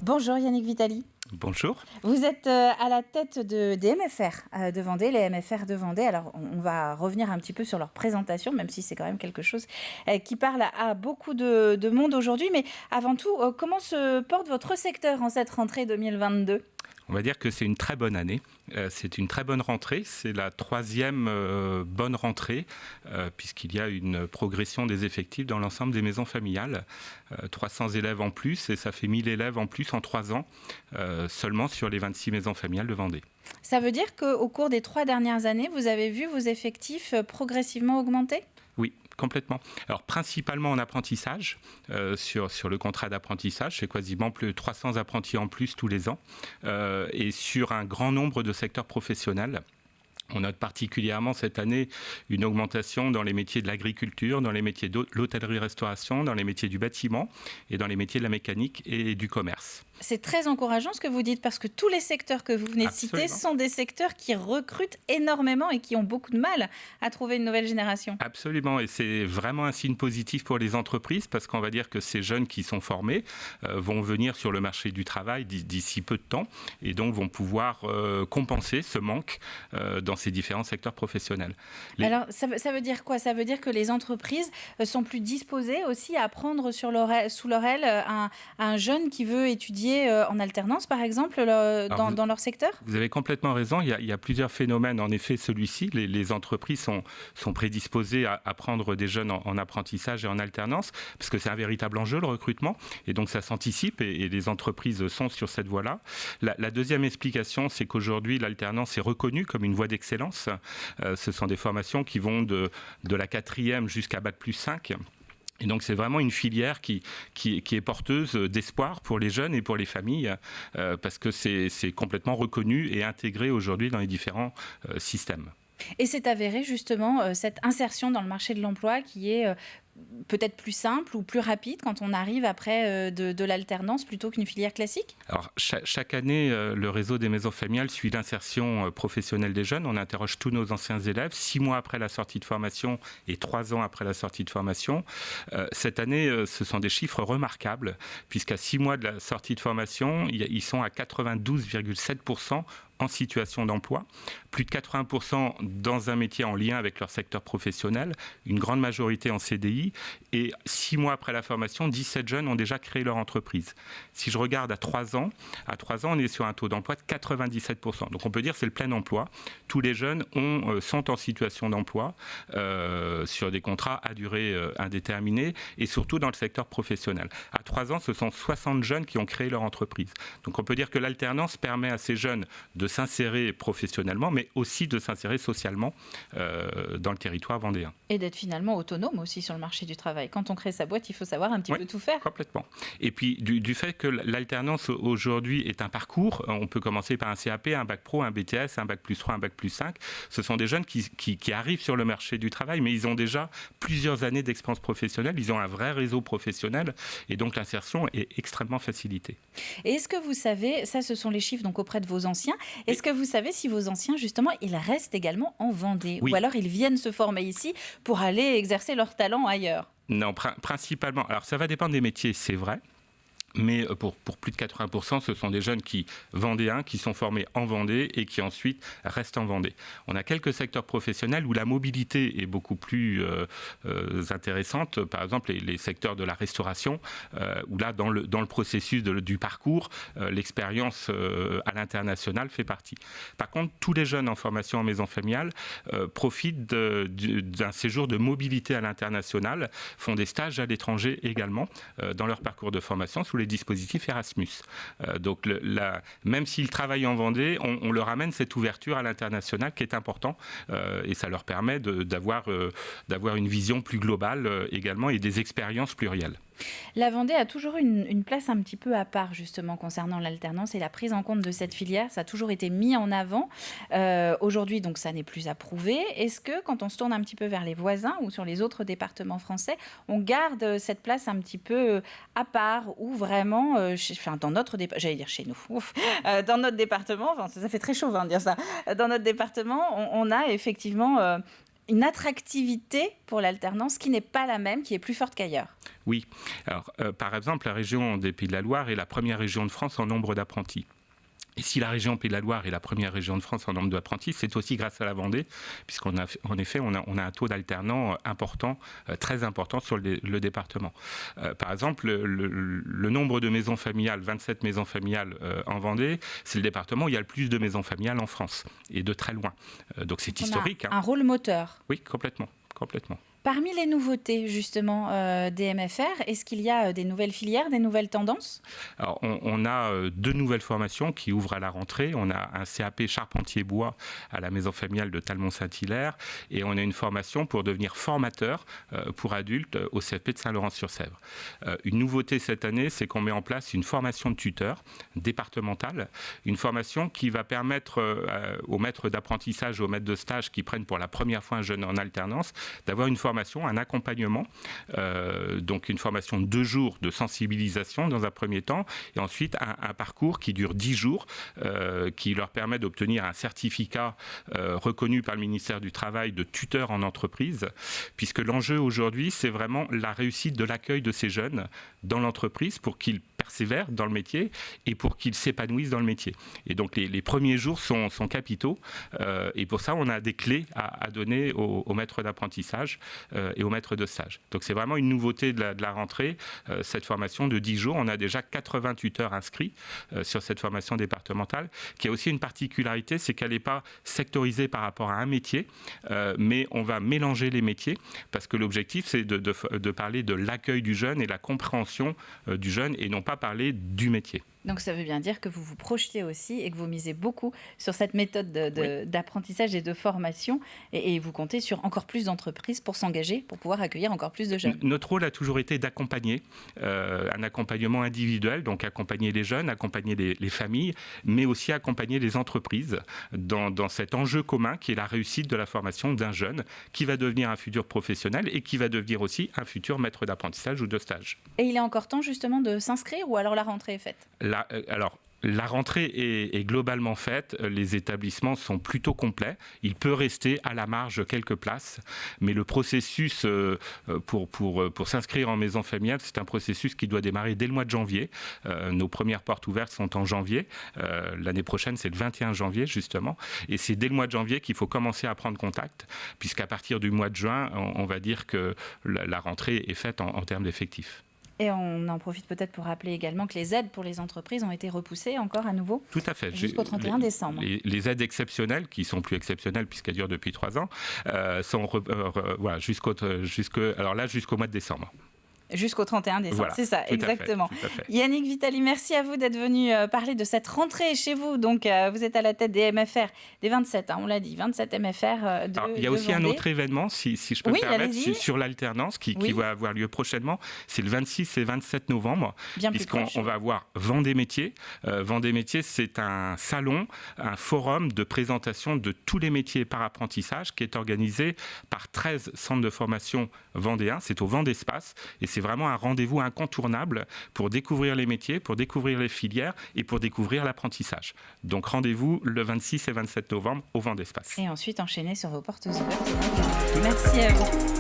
Bonjour Yannick Vitali. Bonjour. Vous êtes à la tête des MFR de Vendée, les MFR de Vendée. Alors on va revenir un petit peu sur leur présentation, même si c'est quand même quelque chose qui parle à beaucoup de monde aujourd'hui. Mais avant tout, comment se porte votre secteur en cette rentrée 2022 ? On va dire que c'est une très bonne année. C'est une très bonne rentrée. C'est la troisième bonne rentrée, puisqu'il y a une progression des effectifs dans l'ensemble des maisons familiales. 300 élèves en plus, et ça fait 1000 élèves en plus en 3 ans, seulement sur les 26 maisons familiales de Vendée. Ça veut dire qu'au cours des 3 dernières années, vous avez vu vos effectifs progressivement augmenter ? Oui, complètement. Alors, principalement en apprentissage, sur le contrat d'apprentissage, c'est quasiment plus de 300 apprentis en plus tous les ans, et sur un grand nombre de secteurs professionnels. On note particulièrement cette année une augmentation dans les métiers de l'agriculture, dans les métiers de l'hôtellerie-restauration, dans les métiers du bâtiment et dans les métiers de la mécanique et du commerce. C'est très encourageant ce que vous dites, parce que tous les secteurs que vous venez de citer Absolument. sont des secteurs qui recrutent énormément et qui ont beaucoup de mal à trouver une nouvelle génération. Absolument, et c'est vraiment un signe positif pour les entreprises, parce qu'on va dire que ces jeunes qui sont formés vont venir sur le marché du travail d'ici peu de temps, et donc vont pouvoir compenser ce manque dans ces différents secteurs professionnels. Alors, ça veut dire quoi ? Ça veut dire que les entreprises sont plus disposées aussi à prendre sous leur aile un jeune qui veut étudier en alternance, par exemple, dans leur secteur ? Vous avez complètement raison. Il y a plusieurs phénomènes. En effet, celui-ci, les entreprises sont prédisposées à prendre des jeunes en apprentissage et en alternance, parce que c'est un véritable enjeu, le recrutement. Et donc, ça s'anticipe et les entreprises sont sur cette voie-là. La deuxième explication, c'est qu'aujourd'hui, l'alternance est reconnue comme une voie d'excellence. Ce sont des formations qui vont de la 4e jusqu'à Bac+5. Et donc c'est vraiment une filière qui est porteuse d'espoir pour les jeunes et pour les familles, parce que c'est complètement reconnu et intégré aujourd'hui dans les différents systèmes. Et c'est avéré justement cette insertion dans le marché de l'emploi qui est peut-être plus simple ou plus rapide quand on arrive après de l'alternance plutôt qu'une filière classique ? Alors, chaque année, le réseau des maisons familiales suit l'insertion professionnelle des jeunes. On interroge tous nos anciens élèves 6 mois après la sortie de formation et 3 ans après la sortie de formation. Cette année, ce sont des chiffres remarquables, puisqu'à 6 mois de la sortie de formation, ils sont à 92,7% en situation d'emploi, plus de 80% dans un métier en lien avec leur secteur professionnel, une grande majorité en CDI, et 6 mois après la formation, 17 jeunes ont déjà créé leur entreprise. Si je regarde à 3 ans, on est sur un taux d'emploi de 97%. Donc on peut dire que c'est le plein emploi. Tous les jeunes sont en situation d'emploi sur des contrats à durée indéterminée et surtout dans le secteur professionnel. À 3 ans, ce sont 60 jeunes qui ont créé leur entreprise. Donc on peut dire que l'alternance permet à ces jeunes de s'insérer professionnellement, mais aussi de s'insérer socialement dans le territoire vendéen. Et d'être finalement autonome aussi sur le marché du travail. Quand on crée sa boîte, il faut savoir un petit peu tout faire. Complètement. Et puis du fait que l'alternance aujourd'hui est un parcours, on peut commencer par un CAP, un bac pro, un BTS, un bac+3, un bac+5. Ce sont des jeunes qui arrivent sur le marché du travail, mais ils ont déjà plusieurs années d'expérience professionnelle, ils ont un vrai réseau professionnel, et donc l'insertion est extrêmement facilitée. Et est-ce que vous savez, ça ce sont les chiffres donc auprès de vos anciens, est-ce que vous savez si vos anciens justement ils restent également en Vendée, Oui. ou alors ils viennent se former ici pour aller exercer leur talent ailleurs ? Non, principalement. Alors ça va dépendre des métiers, c'est vrai. Mais pour plus de 80%, ce sont des jeunes vendéens qui sont formés en Vendée et qui ensuite restent en Vendée. On a quelques secteurs professionnels où la mobilité est beaucoup plus intéressante. Par exemple, les secteurs de la restauration, où là, dans le processus du parcours, l'expérience à l'international fait partie. Par contre, tous les jeunes en formation en maison familiale profitent d'un séjour de mobilité à l'international, font des stages à l'étranger également dans leur parcours de formation sous les dispositifs Erasmus. Donc même s'ils travaillent en Vendée, on leur amène cette ouverture à l'international qui est important et ça leur permet d'avoir une vision plus globale également et des expériences plurielles. La Vendée a toujours une place un petit peu à part justement concernant l'alternance et la prise en compte de cette filière. Ça a toujours été mis en avant. Aujourd'hui, donc, ça n'est plus approuvé. Est-ce que quand on se tourne un petit peu vers les voisins ou sur les autres départements français, on garde cette place un petit peu à part ou vraiment, dans notre j'allais dire chez nous, dans notre département, ça fait très chaud de dire ça, dans notre département, on a effectivement une attractivité pour l'alternance qui n'est pas la même, qui est plus forte qu'ailleurs. Oui. Alors, par exemple, la région des Pays de la Loire est la première région de France en nombre d'apprentis. Et si la région Pays de la Loire est la première région de France en nombre d'apprentis, c'est aussi grâce à la Vendée, puisqu'on a, en effet, on a un taux d'alternants important, très important sur le département. Par exemple, le nombre de maisons familiales, 27 maisons familiales en Vendée, c'est le département où il y a le plus de maisons familiales en France, et de très loin. Donc c'est historique. Un rôle moteur. Oui, complètement. Parmi les nouveautés, justement, des MFR, est-ce qu'il y a des nouvelles filières, des nouvelles tendances ? Alors, on a 2 nouvelles formations qui ouvrent à la rentrée. On a un CAP charpentier-bois à la maison familiale de Talmont-Saint-Hilaire et on a une formation pour devenir formateur pour adultes au CFP de Saint-Laurent-sur-Sèvre. Une nouveauté cette année, c'est qu'on met en place une formation de tuteur départementale, une formation qui va permettre aux maîtres d'apprentissage et aux maîtres de stage qui prennent pour la première fois un jeune en alternance d'avoir une formation, un accompagnement, donc une formation de 2 jours de sensibilisation dans un premier temps, et ensuite un parcours qui dure 10 jours, qui leur permet d'obtenir un certificat reconnu par le ministère du Travail de tuteur en entreprise, puisque l'enjeu aujourd'hui, c'est vraiment la réussite de l'accueil de ces jeunes dans l'entreprise pour qu'ils persévèrent dans le métier et pour qu'ils s'épanouissent dans le métier. Et donc les premiers jours sont capitaux, et pour ça on a des clés à donner aux maîtres d'apprentissage et aux maîtres de stage. Donc c'est vraiment une nouveauté de la rentrée, cette formation de 10 jours. On a déjà 80 tuteurs inscrits sur cette formation départementale, qui a aussi une particularité, c'est qu'elle n'est pas sectorisée par rapport à un métier, mais on va mélanger les métiers, parce que l'objectif c'est de parler de l'accueil du jeune et la compréhension du jeune, et non pas parler du métier. Donc ça veut bien dire que vous vous projetez aussi et que vous misez beaucoup sur cette méthode d'apprentissage et de formation, et vous comptez sur encore plus d'entreprises pour s'engager, pour pouvoir accueillir encore plus de jeunes. Notre rôle a toujours été d'accompagner, un accompagnement individuel, donc accompagner les jeunes, accompagner les familles, mais aussi accompagner les entreprises dans cet enjeu commun qui est la réussite de la formation d'un jeune qui va devenir un futur professionnel et qui va devenir aussi un futur maître d'apprentissage ou de stage. Et il est encore temps justement de s'inscrire, ou alors la rentrée est faite ? Alors, la rentrée est globalement faite, les établissements sont plutôt complets. Il peut rester à la marge quelques places, mais le processus pour s'inscrire en maison familiale, c'est un processus qui doit démarrer dès le mois de janvier. Nos premières portes ouvertes sont en janvier. L'année prochaine, c'est le 21 janvier, justement. Et c'est dès le mois de janvier qu'il faut commencer à prendre contact, puisqu'à partir du mois de juin, on va dire que la rentrée est faite en termes d'effectifs. Et on en profite peut-être pour rappeler également que les aides pour les entreprises ont été repoussées encore à nouveau. Tout à fait. Jusqu'au 31 décembre. Les aides exceptionnelles, qui sont plus exceptionnelles puisqu'elles durent depuis 3 ans, sont voilà, jusqu'au mois de décembre. Jusqu'au 31 décembre, voilà, c'est ça, exactement. Tout à fait. Yannick Vitali, merci à vous d'être venu parler de cette rentrée chez vous. Donc, vous êtes à la tête des MFR, des 27, on l'a dit, 27 MFR de Il y a aussi Vendée. Un autre événement, si je peux me permettre, sur l'alternance qui va avoir lieu prochainement. C'est le 26 et 27 novembre, puisqu'on va avoir Vendée Métiers. Vendée Métiers, c'est un salon, un forum de présentation de tous les métiers par apprentissage qui est organisé par 13 centres de formation vendéens. C'est au Vendespace et c'est vraiment un rendez-vous incontournable pour découvrir les métiers, pour découvrir les filières et pour découvrir l'apprentissage. Donc rendez-vous le 26 et 27 novembre au Vendespace. Et ensuite enchaîner sur vos portes ouvertes. Merci à vous.